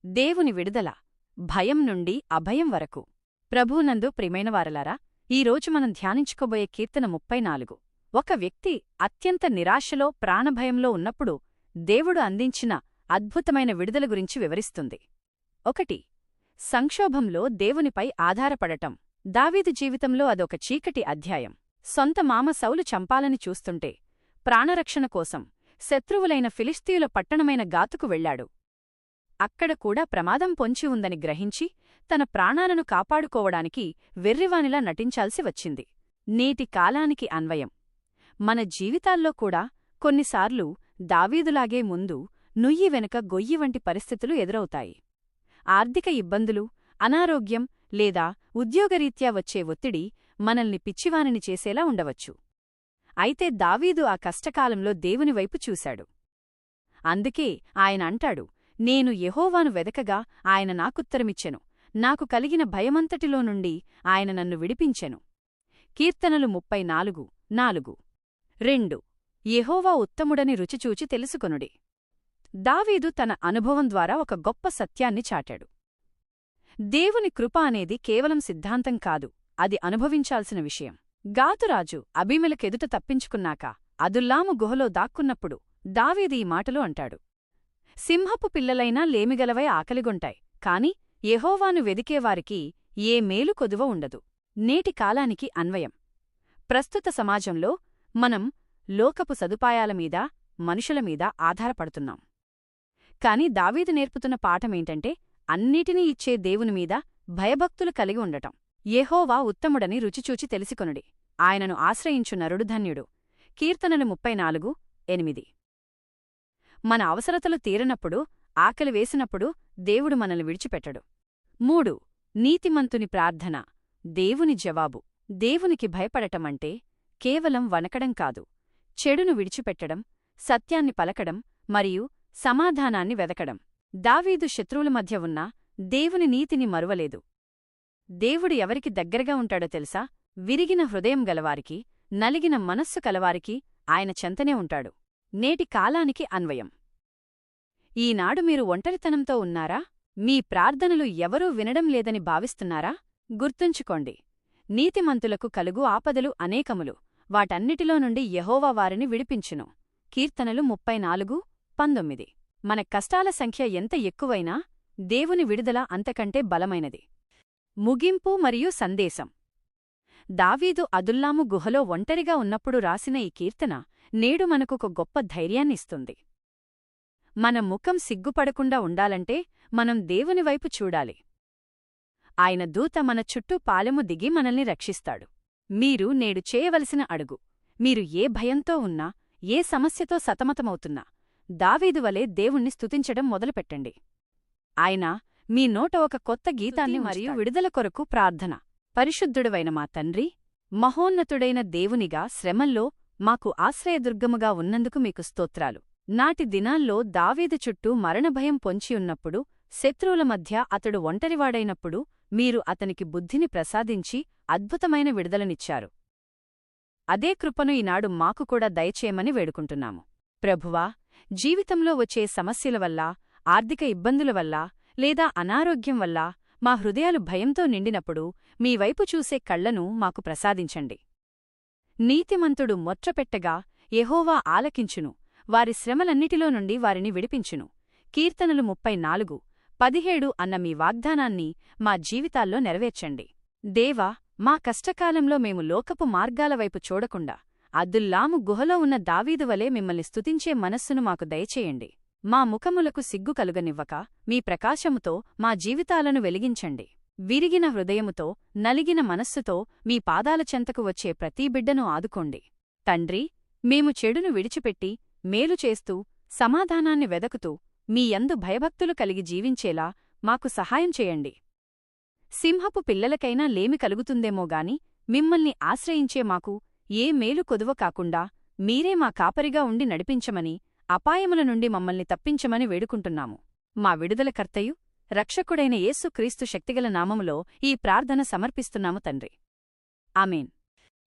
దేవుని విడుదల, భయం నుండి అభయం వరకు. ప్రభువునందు ప్రియమైనవారలారా, ఈరోజు మనం ధ్యానించుకోబోయే కీర్తన 34 ఒక వ్యక్తి అత్యంత నిరాశలో ప్రాణభయంలో ఉన్నప్పుడు దేవుడు అందించిన అద్భుతమైన విడుదల గురించి వివరిస్తుంది. 1. సంక్షోభంలో దేవునిపై ఆధారపడటం. దావీదు జీవితంలో అదొక చీకటి అధ్యాయం. సొంత మామ సౌలు చంపాలని చూస్తుంటే ప్రాణరక్షణ కోసం శత్రువులైన ఫిలిస్తీయుల పట్టణమైన గాతుకు వెళ్లాడు. అక్కడ కూడా ప్రమాదం పొంచి ఉందని గ్రహించి తన ప్రాణాలను కాపాడుకోవడానికి వెర్రివానిలా నటించాల్సి వచ్చింది. నేటి కాలానికి అన్వయం. మన జీవితాల్లో కూడా కొన్నిసార్లు దావీదులాగే ముందు నుయ్యి వెనుక గొయ్యి వంటి పరిస్థితులు ఎదురవుతాయి. ఆర్థిక ఇబ్బందులు, అనారోగ్యం లేదా ఉద్యోగరీత్యా వచ్చే ఒత్తిడి మనల్ని పిచ్చివానిని చేసేలా ఉండవచ్చు. అయితే దావీదు ఆ కష్టకాలంలో దేవునివైపు చూశాడు. అందుకే ఆయన అంటాడు, నేను యెహోవాను వెదకగా ఆయన నాకుత్తరమిచ్చెను, నాకు కలిగిన భయమంతటిలో నుండి ఆయన నన్ను విడిపించెను. కీర్తనలు 34:4. 2. యెహోవా ఉత్తముడని రుచిచూచి తెలుసుకొనుడి. దావీదు తన అనుభవం ద్వారా ఒక గొప్ప సత్యాన్ని చాటాడు. దేవుని కృప అనేది కేవలం సిద్ధాంతం కాదు, అది అనుభవించాల్సిన విషయం. గాతురాజు అబీమెలెకెదుట తప్పించుకున్నాక అదుల్లాము గుహలో దాక్కున్నప్పుడు దావీదు ఈ మాటలు అంటాడు, సింహపు పిల్లలైనా లేమిగలవై ఆకలిగొంటాయి, కాని యెహోవాను వెదికేవారికి ఏ మేలు కొదువ ఉండదు. నేటి కాలానికి అన్వయం. ప్రస్తుత సమాజంలో మనం లోకపు సదుపాయాలమీద, మనుషులమీద ఆధారపడుతున్నాం. కాని దావీదు నేర్పుతున్న పాఠమేంటంటే అన్నిటినీ ఇచ్చే దేవునిమీద భయభక్తులు కలిగి ఉండటం. యెహోవా ఉత్తముడని రుచిచూచి తెలిసికొనుడి, ఆయనను ఆశ్రయించు నరుడు ధన్యుడు. కీర్తనలు 34:8. మన అవసరతలు తీరనప్పుడు, ఆకలి వేసినప్పుడు దేవుడు మనల్ని విడిచిపెట్టడు. 3. నీతిమంతుని ప్రార్థన, దేవుని జవాబు. దేవునికి భయపడటమంటే కేవలం వణకడం కాదు, చెడును విడిచిపెట్టడం, సత్యాన్ని పలకడం మరియు సమాధానాన్ని వెదకడం. దావీదు శత్రువుల మధ్య ఉన్నా దేవుని నీతిని మరువలేదు. దేవుడు ఎవరికి దగ్గరగా ఉంటాడో తెలుసా? విరిగిన హృదయం గలవారికి, నలిగిన మనస్సు కలవారికి ఆయన చెంతనే ఉంటాడు. నేటి కాలానికి అన్వయం. ఈనాడు మీరు ఒంటరితనంతో ఉన్నారా? మీ ప్రార్థనలు ఎవరూ వినడం లేదని భావిస్తున్నారా? గుర్తుంచుకోండి, నీతిమంతులకు కలుగు ఆపదలు అనేకములు, వాటన్నిటిలో నుండి యెహోవా వారిని విడిపించును. కీర్తనలు 34:19. మన కష్టాల సంఖ్య ఎంత ఎక్కువైనా దేవుని విడుదల అంతకంటే బలమైనది. ముగింపు మరియు సందేశం. దావీదు అదుల్లాము గుహలో ఒంటరిగా ఉన్నప్పుడు రాసిన ఈ కీర్తన నేడు మనకొక గొప్ప ధైర్యాన్నిస్తుంది. మన ముఖం సిగ్గుపడకుండా ఉండాలంటే మనం దేవునివైపు చూడాలి. ఆయన దూత మన చుట్టూ పాలెము దిగి మనల్ని రక్షిస్తాడు. మీరు నేడు చేయవలసిన అడుగు. మీరు ఏ భయంతో ఉన్నా, ఏ సమస్యతో సతమతమవుతున్నా దావీదువలే దేవుణ్ణి స్తుతించడం మొదలుపెట్టండి. ఆయన మీ నోట ఒక కొత్త గీతాన్ని మరియు విడుదల కొరకు ప్రార్థన. పరిశుద్ధుడవైన మా తండ్రి, మహోన్నతుడైన దేవునిగా శ్రమల్లో మాకు ఆశ్రయదుర్గముగా ఉన్నందుకు మీకు స్తోత్రాలు. నాటి దినాల్లో దావీదు చుట్టూ మరణభయం పొంచియున్నప్పుడు, శత్రువుల మధ్య అతడు ఒంటరివాడైనప్పుడు మీరు అతనికి బుద్ధిని ప్రసాదించి అద్భుతమైన విడుదలనిచ్చారు. అదే కృపను ఈనాడు మాకు కూడా దయచేయమని వేడుకుంటున్నాము. ప్రభువా, జీవితంలో వచ్చే సమస్యల వల్ల, ఆర్థిక ఇబ్బందుల వల్ల లేదా అనారోగ్యం వల్ల మా హృదయాలు భయంతో నిండినప్పుడు మీవైపు చూసే కళ్లను మాకు ప్రసాదించండి. నీతిమంతుడు మొట్రపెట్టగా యెహోవా ఆలకించును, వారి శ్రమలన్నిటిలో నుండి వారిని విడిపించును. కీర్తనలు 34:17 అన్న మీ వాగ్దానాన్ని మా జీవితాల్లో నెరవేర్చండి. దేవా, మా కష్టకాలంలో మేము లోకపు మార్గాలవైపు చూడకుండా అదుల్లాము గుహలో ఉన్న దావీదువలే మిమ్మల్ని స్తుతించే మనస్సును మాకు దయచేయండి. మా ముఖములకు సిగ్గు కలుగనివ్వక మీ ప్రకాశముతో మా జీవితాలను వెలిగించండి. విరిగిన హృదయముతో, నలిగిన మనస్సుతో మీ పాదాల చెంతకు వచ్చే ప్రతీ బిడ్డను ఆదుకోండి. తండ్రి, మేము చెడును విడిచిపెట్టి మేలు చేస్తూ, సమాధానాన్ని వెదకుతూ మీ యందు భయభక్తులు కలిగి జీవించేలా మాకు సహాయం చేయండి. సింహపు పిల్లలకైనా లేమి కలుగుతుందేమోగాని మిమ్మల్ని ఆశ్రయించే మాకు ఏ మేలు కొదువ కాకుండా మీరే మా కాపరిగా ఉండి నడిపించమని, అపాయముల నుండి మమ్మల్ని తప్పించమని వేడుకుంటున్నాము. మా విడుదలకర్తయు రక్షకుడైన యేసు క్రీస్తు శక్తిగల నామములో ఈ ప్రార్థన సమర్పిస్తున్నాము తండ్రి. ఆమేన్.